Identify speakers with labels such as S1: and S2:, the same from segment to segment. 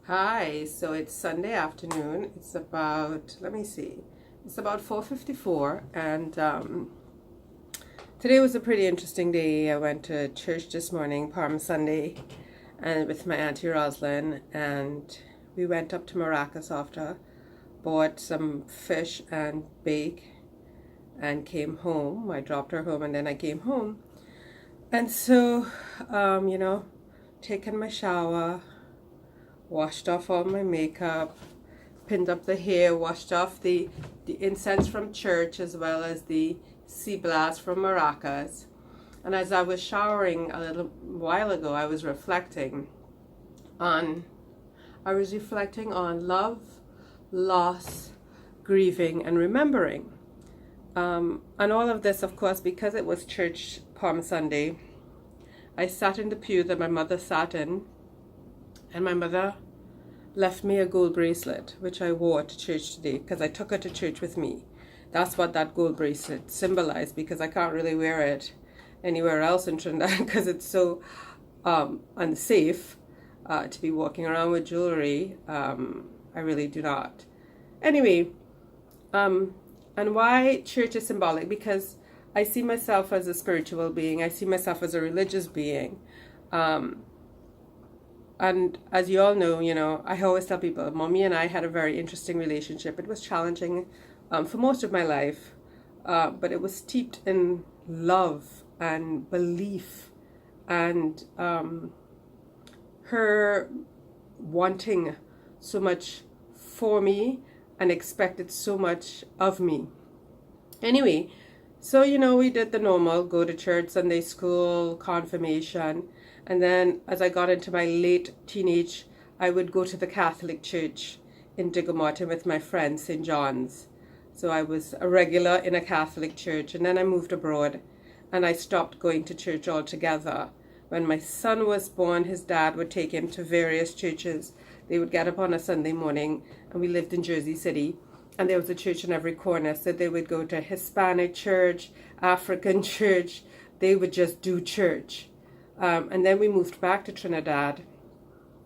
S1: Hi, so it's Sunday afternoon. It's about, let me see, it's about 4:54, and today was a pretty interesting day. I went to church this morning, Palm Sunday, and with my Auntie Roslyn, and we went up to Maracas after, bought some fish and bake, and came home. I dropped her home, and then I came home. And so, taking my shower, washed off all my makeup, pinned up the hair, washed off the incense from church as well as the sea blast from Maracas. And as I was showering a little while ago, I was reflecting on love, loss, grieving, and remembering. And all of this, of course, because it was church Palm Sunday, I sat in the pew that my mother sat in, and my mother left me a gold bracelet, which I wore to church today because I took her to church with me. That's what that gold bracelet symbolized, because I can't really wear it anywhere else in Trinidad because it's so unsafe to be walking around with jewelry. I really do not. Anyway, and why church is symbolic? Because I see myself as a spiritual being. I see myself as a religious being. And as you all know, I always tell people, Mommy and I had a very interesting relationship. It was challenging for most of my life, but it was steeped in love and belief and her wanting so much for me and expected so much of me. Anyway, so we did the normal, go to church, Sunday school, confirmation. And then as I got into my late teenage, I would go to the Catholic Church in Digger Martin with my friend, St. John's. So I was a regular in a Catholic church. And then I moved abroad and I stopped going to church altogether. When my son was born, his dad would take him to various churches. They would get up on a Sunday morning, and we lived in Jersey City. And there was a church in every corner. So they would go to Hispanic church, African church. They would just do church. And then we moved back to Trinidad,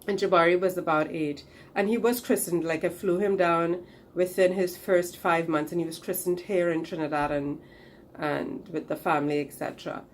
S1: and Jabari was about 8, and he was christened. Like, I flew him down within his first 5 months, and he was christened here in Trinidad and with the family, etc.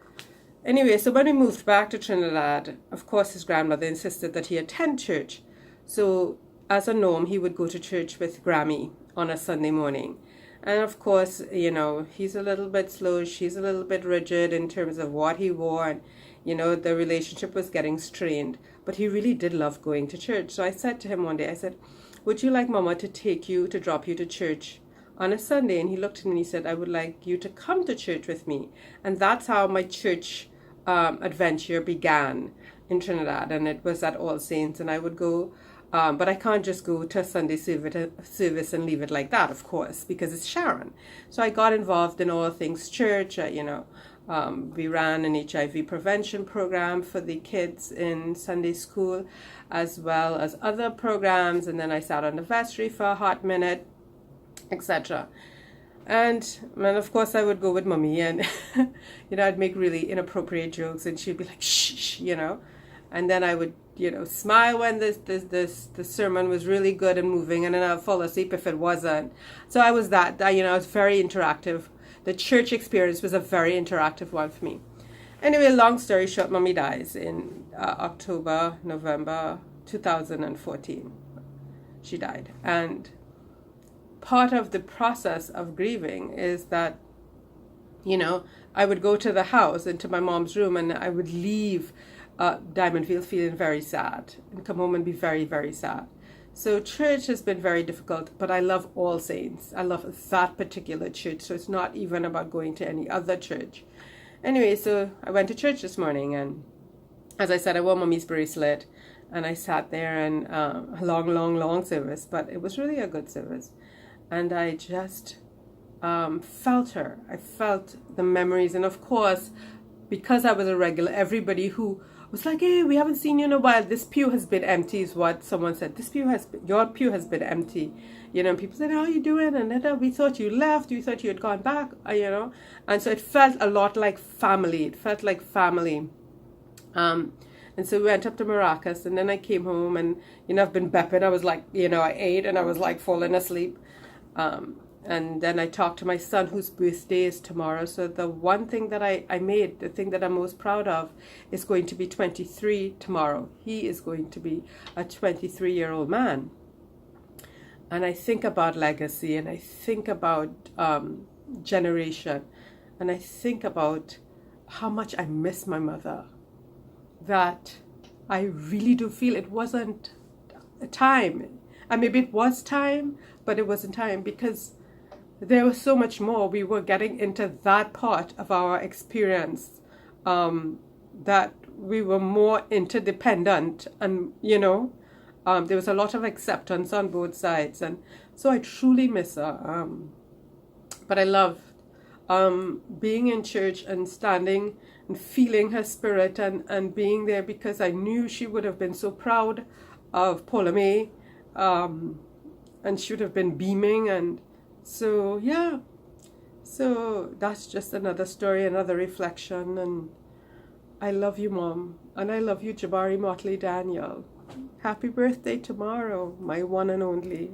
S1: Anyway, so when we moved back to Trinidad, of course his grandmother insisted that he attend church. So as a norm, he would go to church with Grammy on a Sunday morning. And of course, he's a little bit slow, she's a little bit rigid in terms of what he wore, and the relationship was getting strained, but he really did love going to church. So I said to him one day, I said, would you like Mama to drop you to church on a Sunday? And he looked at me and he said, I would like you to come to church with me. And that's how my church adventure began in Trinidad. And it was at All Saints, and I would go, but I can't just go to a Sunday service and leave it like that, of course, because it's Sharon. So I got involved in all things church. We ran an HIV prevention program for the kids in Sunday school, as well as other programs. And then I sat on the vestry for a hot minute, etc. And of course, I would go with Mommy, and I'd make really inappropriate jokes, and she'd be like, shh, and then I would, smile when the sermon was really good and moving, and then I'd fall asleep if it wasn't. So I was I was very interactive. The church experience was a very interactive one for me. Anyway, long story short, Mommy dies in November 2014. She died. And part of the process of grieving is that, I would go to the house, into my mom's room, and I would leave Diamondville feeling very sad and come home and be very, very sad. So church has been very difficult, but I love All Saints. I love that particular church, so it's not even about going to any other church. Anyway, so I went to church this morning, and as I said, I wore Mommy's bracelet, and I sat there, and a long service, but it was really a good service. And I just felt her. I felt the memories, and of course, because I was a regular, everybody who was like, hey, we haven't seen you in a while. This pew has been empty, is what someone said. Your pew has been empty. And people said, how are you doing? And then we thought you left. We thought you had gone back, And so it felt a lot like family. It felt like family. And so we went up to Maracas, and then I came home, and I've been bepping. I was like, I ate and I was like falling asleep. And then I talked to my son, whose birthday is tomorrow. So the one thing that I made, the thing that I'm most proud of, is going to be 23 tomorrow. He is going to be a 23-year-old man. And I think about legacy, and I think about generation, and I think about how much I miss my mother. That I really do feel it wasn't time. And maybe it was time, but it wasn't time, because there was so much more. We were getting into that part of our experience, that we were more interdependent, and there was a lot of acceptance on both sides, and so I truly miss her. But I loved being in church and standing and feeling her spirit, and being there, because I knew she would have been so proud of Paula May, and she would have been beaming. And so, yeah, so that's just another story, another reflection. And I love you, Mom, and I love you, Jabari Motley Daniel. Happy birthday tomorrow, my one and only.